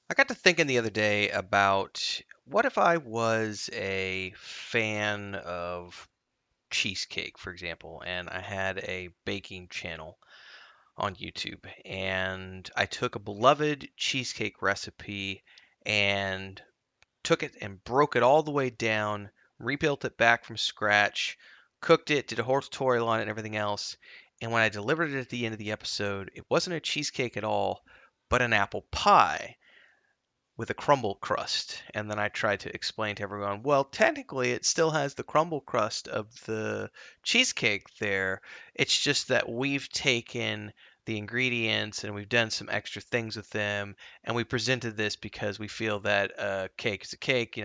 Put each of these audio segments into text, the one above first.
I got to thinking the other day about what if I was a fan of cheesecake, for example, and I had a baking channel on YouTube, and I took a beloved cheesecake recipe and took it and broke it all the way down, rebuilt it back from scratch, cooked it, did a whole tutorial on it and everything else. And when I delivered it at the end of the episode, it wasn't a cheesecake at all, but an apple pie with a crumble crust. And then I tried to explain to everyone, well, technically it still has the crumble crust of the cheesecake there. It's just that we've taken the ingredients and we've done some extra things with them. And we presented this because we feel that cake is a cake,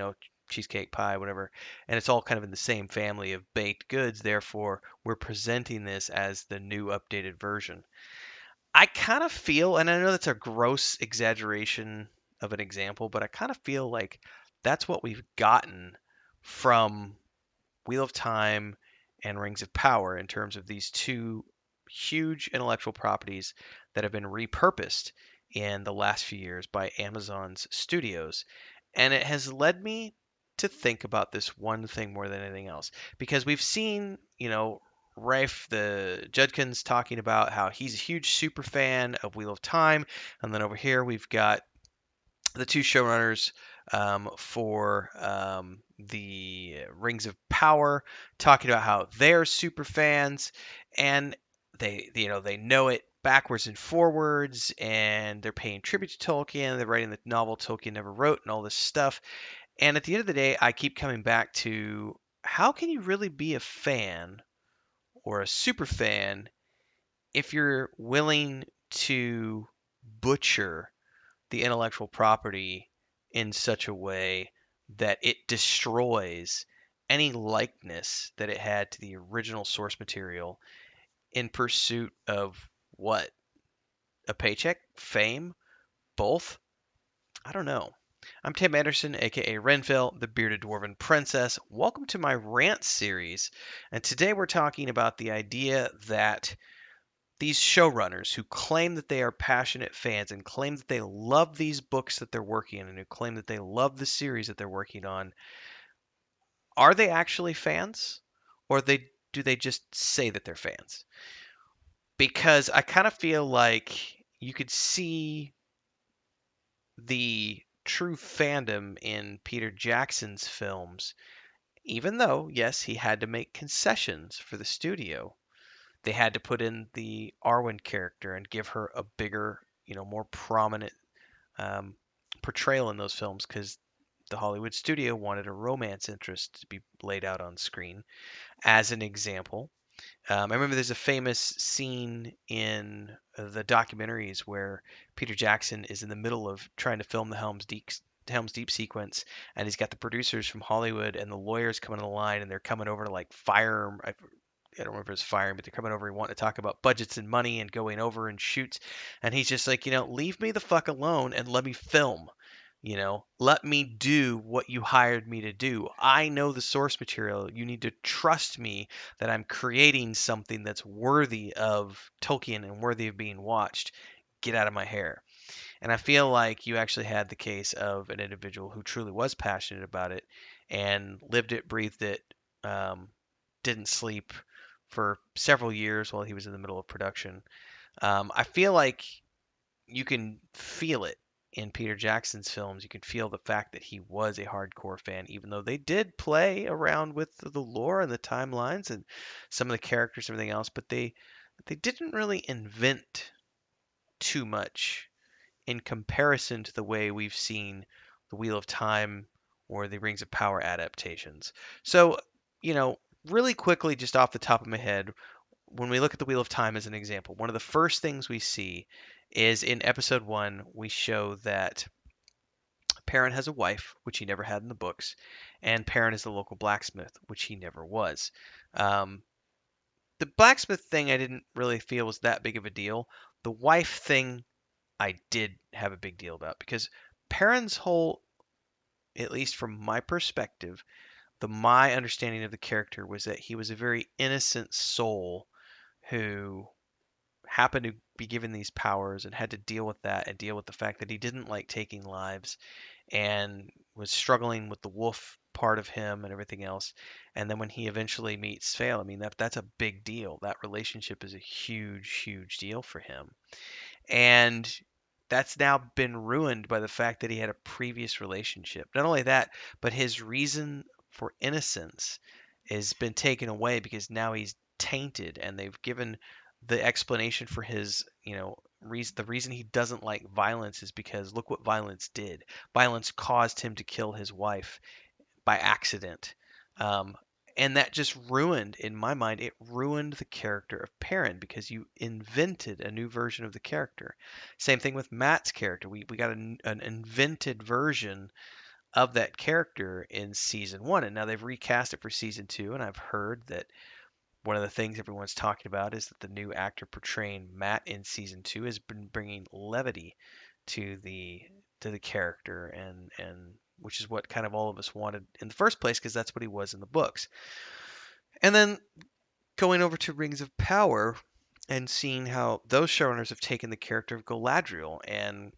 cheesecake, pie, whatever. And it's all kind of in the same family of baked goods. Therefore, we're presenting this as the new updated version. I kind of feel, and I know that's a gross exaggeration of an example, but I kind of feel like that's what we've gotten from Wheel of Time and Rings of Power in terms of these two huge intellectual properties that have been repurposed in the last few years by Amazon's studios. And it has led me to think about this one thing more than anything else because we've seen, Rafe the Judkins talking about how he's a huge super fan of Wheel of Time, and then over here we've got the two showrunners for the Rings of Power, talking about how they're super fans, and they know it backwards and forwards, and they're paying tribute to Tolkien. They're writing the novel Tolkien never wrote, and all this stuff. And at the end of the day, I keep coming back to how can you really be a fan or a super fan if you're willing to butcher the intellectual property in such a way that it destroys any likeness that it had to the original source material in pursuit of what? A paycheck? Fame? Both? I don't know. I'm Tim Anderson, aka Renville, the bearded dwarven princess. Welcome to my rant series. And today we're talking about the idea that these showrunners who claim that they are passionate fans and claim that they love these books that they're working on and who claim that they love the series that they're working on, are they actually fans? Or do they just say that they're fans? Because I kind of feel like you could see the true fandom in Peter Jackson's films, even though, yes, he had to make concessions for the studio. They had to put in the Arwen character and give her a bigger, more prominent um, portrayal in those films because the Hollywood studio wanted a romance interest to be laid out on screen. As an example, I remember there's a famous scene in the documentaries where Peter Jackson is in the middle of trying to film the Helm's Deep sequence, and he's got the producers from Hollywood and the lawyers coming on the line, and they're coming over to like fire. I don't remember if it's firing, but they're coming over and wanting to talk about budgets and money and going over and shoots. And he's just like, leave me the fuck alone and let me film. Let me do what you hired me to do. I know the source material. You need to trust me that I'm creating something that's worthy of Tolkien and worthy of being watched. Get out of my hair. And I feel like you actually had the case of an individual who truly was passionate about it and lived it, breathed it, um, didn't sleep for several years while he was in the middle of production. I feel like you can feel it in Peter Jackson's films. You can feel the fact that he was a hardcore fan, even though they did play around with the lore and the timelines and some of the characters and everything else, but they didn't really invent too much in comparison to the way we've seen the Wheel of Time or the Rings of Power adaptations. So, you know, really quickly, just off the top of my head, when we look at the Wheel of Time as an example, one of the first things we see is in episode one, we show that Perrin has a wife, which he never had in the books, and Perrin is the local blacksmith, which he never was. Um, the blacksmith thing I didn't really feel was that big of a deal. The wife thing I did have a big deal about because Perrin's whole, at least from my perspective, my understanding of the character was that he was a very innocent soul who happened to be given these powers and had to deal with that and deal with the fact that he didn't like taking lives and was struggling with the wolf part of him and everything else. And then when he eventually meets Fail, I mean that's a big deal. That relationship is a huge deal for him. And that's now been ruined by the fact that he had a previous relationship. Not only that, but his reason for innocence has been taken away because now he's tainted, and they've given the explanation for his, reason. The reason he doesn't like violence is because look what violence did. Violence caused him to kill his wife by accident. Um, and that just ruined, in my mind, it ruined the character of Perrin because you invented a new version of the character. Same thing with Matt's character. We got an invented version of that character in season one, and now they've recast it for season two. And I've heard that one of the things everyone's talking about is that the new actor portraying Matt in season two has been bringing levity to the character, and which is what kind of all of us wanted in the first place because that's what he was in the books. And then going over to Rings of Power and seeing how those showrunners have taken the character of Galadriel, and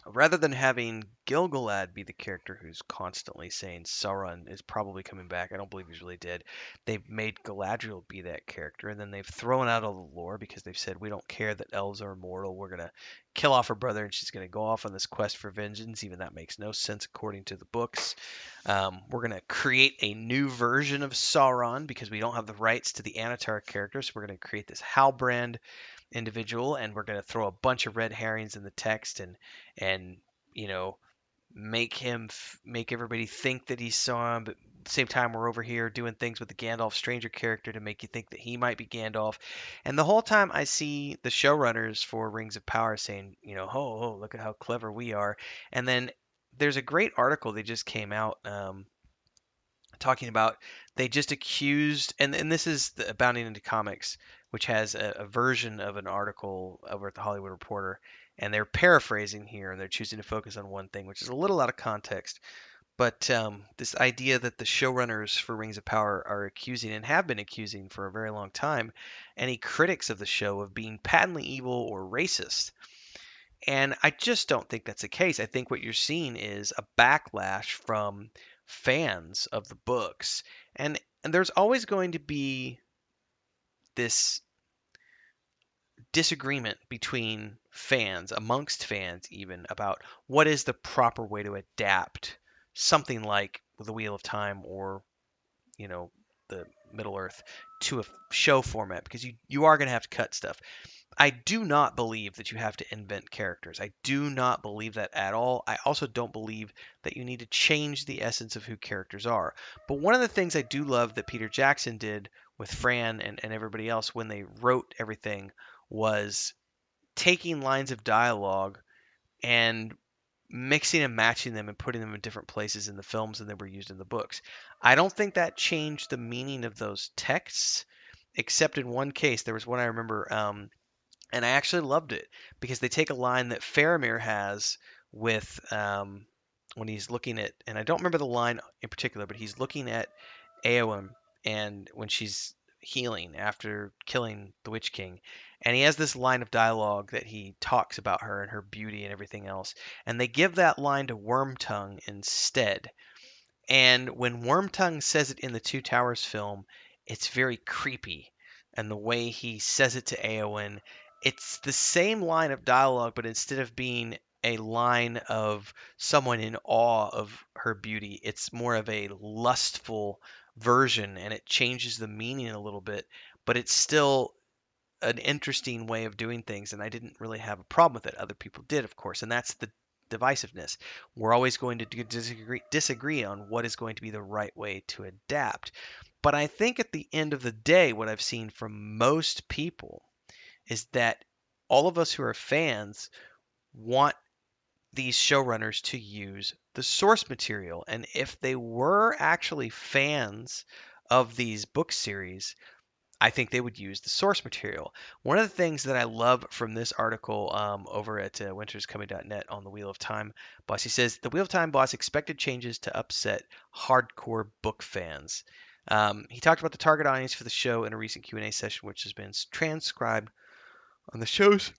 rather than having Gilgalad be the character who's constantly saying Sauron is probably coming back, I don't believe he's really dead. They've made Galadriel be that character, and then they've thrown out all the lore because they've said we don't care that elves are immortal. We're gonna kill off her brother, and she's gonna go off on this quest for vengeance. Even that makes no sense according to the books. We're gonna create a new version of Sauron because we don't have the rights to the Anatar character, so we're gonna create this Halbrand individual, and we're going to throw a bunch of red herrings in the text and you know make everybody think that he saw him, but at the same time we're over here doing things with the Gandalf stranger character to make you think that he might be Gandalf. And the whole time I see the showrunners for Rings of Power saying, oh, look at how clever we are. And then there's a great article they just came out, talking about they just accused, and this is the Abounding into Comics, which has a version of an article over at the Hollywood Reporter, and they're paraphrasing here and they're choosing to focus on one thing, which is a little out of context. But this idea that the showrunners for Rings of Power are accusing and have been accusing for a very long time any critics of the show of being patently evil or racist. And I just don't think that's the case. I think what you're seeing is a backlash from fans of the books. And there's always going to be this disagreement between fans, amongst fans even, about what is the proper way to adapt something like The Wheel of Time or, you know, the Middle Earth to a show format, because you are going to have to cut stuff. I do not believe that you have to invent characters. I do not believe that at all. I also don't believe that you need to change the essence of who characters are. But one of the things I do love that Peter Jackson did with Fran and everybody else when they wrote everything was taking lines of dialogue and mixing and matching them and putting them in different places in the films than they were used in the books. I don't think that changed the meaning of those texts, except in one case. There was one I remember, and I actually loved it because they take a line that Faramir has with, when he's looking at, and I don't remember the line in particular, but he's looking at Eowyn, and when she's healing after killing the Witch King, and he has this line of dialogue that he talks about her and her beauty and everything else, and they give that line to Wormtongue instead. And when Wormtongue says it in the Two Towers film, it's very creepy. And the way he says it to Eowyn, it's the same line of dialogue, but instead of being a line of someone in awe of her beauty, it's more of a lustful version, and it changes the meaning a little bit, but it's still an interesting way of doing things, and I didn't really have a problem with it. Other people did, of course, and that's the divisiveness. We're always going to disagree on what is going to be the right way to adapt. But I think at the end of the day, what I've seen from most people is that all of us who are fans want these showrunners to use the source material. And if they were actually fans of these book series, I think they would use the source material. One of the things that I love from this article, over at winterscoming.net on the Wheel of Time boss, he says the Wheel of Time boss expected changes to upset hardcore book fans. He talked about the target audience for the show in a recent Q&A session, which has been transcribed on the show's,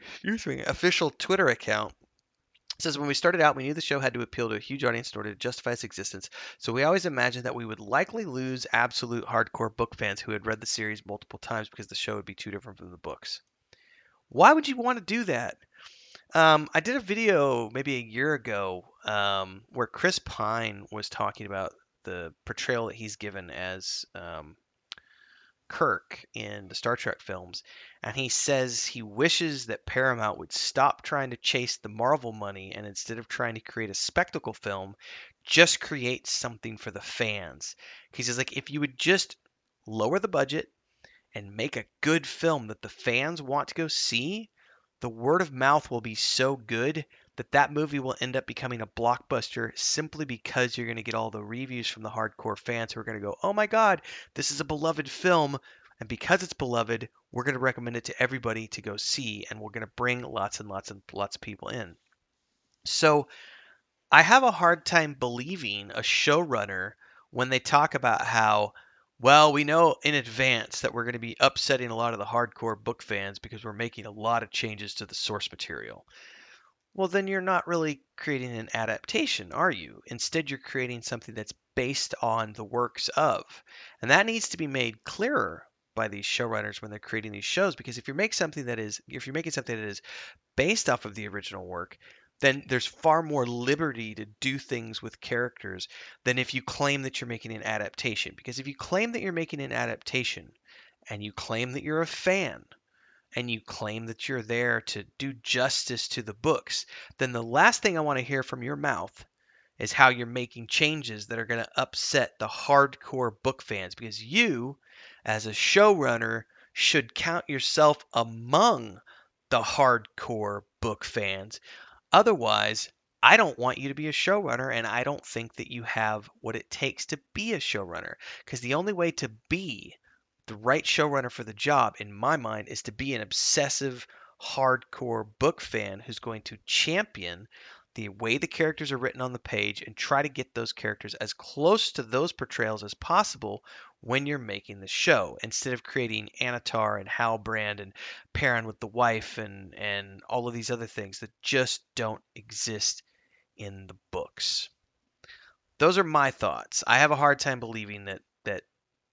excuse me, official Twitter account. It says, when we started out, we knew the show had to appeal to a huge audience in order to justify its existence, so we always imagined that we would likely lose absolute hardcore book fans who had read the series multiple times because the show would be too different from the books. Why would you want to do that? I did a video maybe a year ago where Chris Pine was talking about the portrayal that he's given as Kirk in the Star Trek films, and he says he wishes that Paramount would stop trying to chase the Marvel money and instead of trying to create a spectacle film, just create something for the fans. He says, like, if you would just lower the budget and make a good film that the fans want to go see, the word of mouth will be so good that that movie will end up becoming a blockbuster simply because you're going to get all the reviews from the hardcore fans who are going to go, "Oh my god, this is a beloved film." And because it's beloved, we're going to recommend it to everybody to go see, and we're going to bring lots and lots and lots of people in. So I have a hard time believing a showrunner when they talk about how, well, we know in advance that we're going to be upsetting a lot of the hardcore book fans because we're making a lot of changes to the source material. Well, then you're not really creating an adaptation, are you? Instead, you're creating something that's based on the works of. And that needs to be made clearer by these showrunners when they're creating these shows, because if you're making something that is based off of the original work, then there's far more liberty to do things with characters than if you claim that you're making an adaptation. Because if you claim that you're making an adaptation and you claim that you're a fan and you claim that you're there to do justice to the books, then the last thing I want to hear from your mouth is how you're making changes that are going to upset the hardcore book fans, because you, as a showrunner, should count yourself among the hardcore book fans. Otherwise, I don't want you to be a showrunner, and I don't think that you have what it takes to be a showrunner. Because the only way to be the right showrunner for the job, in my mind, is to be an obsessive, hardcore book fan who's going to champion the way the characters are written on the page and try to get those characters as close to those portrayals as possible when you're making the show, instead of creating Anatar and Halbrand and pairing with the wife and all of these other things that just don't exist in the books. Those are my thoughts. I have a hard time believing that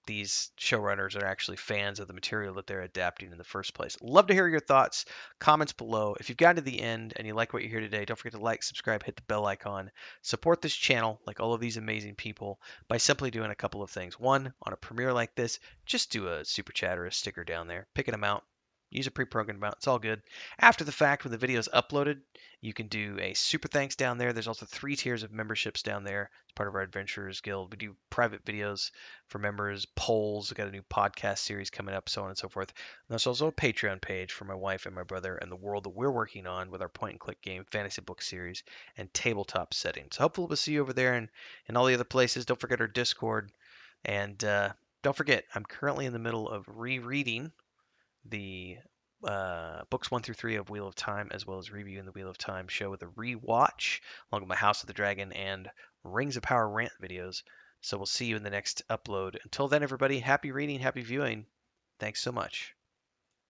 these showrunners are actually fans of the material that they're adapting in the first place. Love to hear your thoughts, comments below. If you've gotten to the end and you like what you hear today, don't forget to like, subscribe, hit the bell icon. Support this channel, like all of these amazing people, by simply doing a couple of things. One, on a premiere like this, just do a super chat or a sticker down there. Pick an amount. Use a pre-programmed amount. It's all good. After the fact, when the video is uploaded, you can do a super thanks down there. There's also 3 tiers of memberships down there. It's part of our Adventurers Guild. We do private videos for members, polls. We've got a new podcast series coming up, so on and so forth. And there's also a Patreon page for my wife and my brother and the world that we're working on with our point and click game, fantasy book series, and tabletop settings. So hopefully we'll see you over there and all the other places. Don't forget our Discord. And don't forget, I'm currently in the middle of rereading the books 1 through 3 of Wheel of Time, as well as reviewing the Wheel of Time show with a rewatch, along with my House of the Dragon and Rings of Power rant videos. So we'll see you in the next upload. Until then, everybody, happy reading, happy viewing. Thanks so much.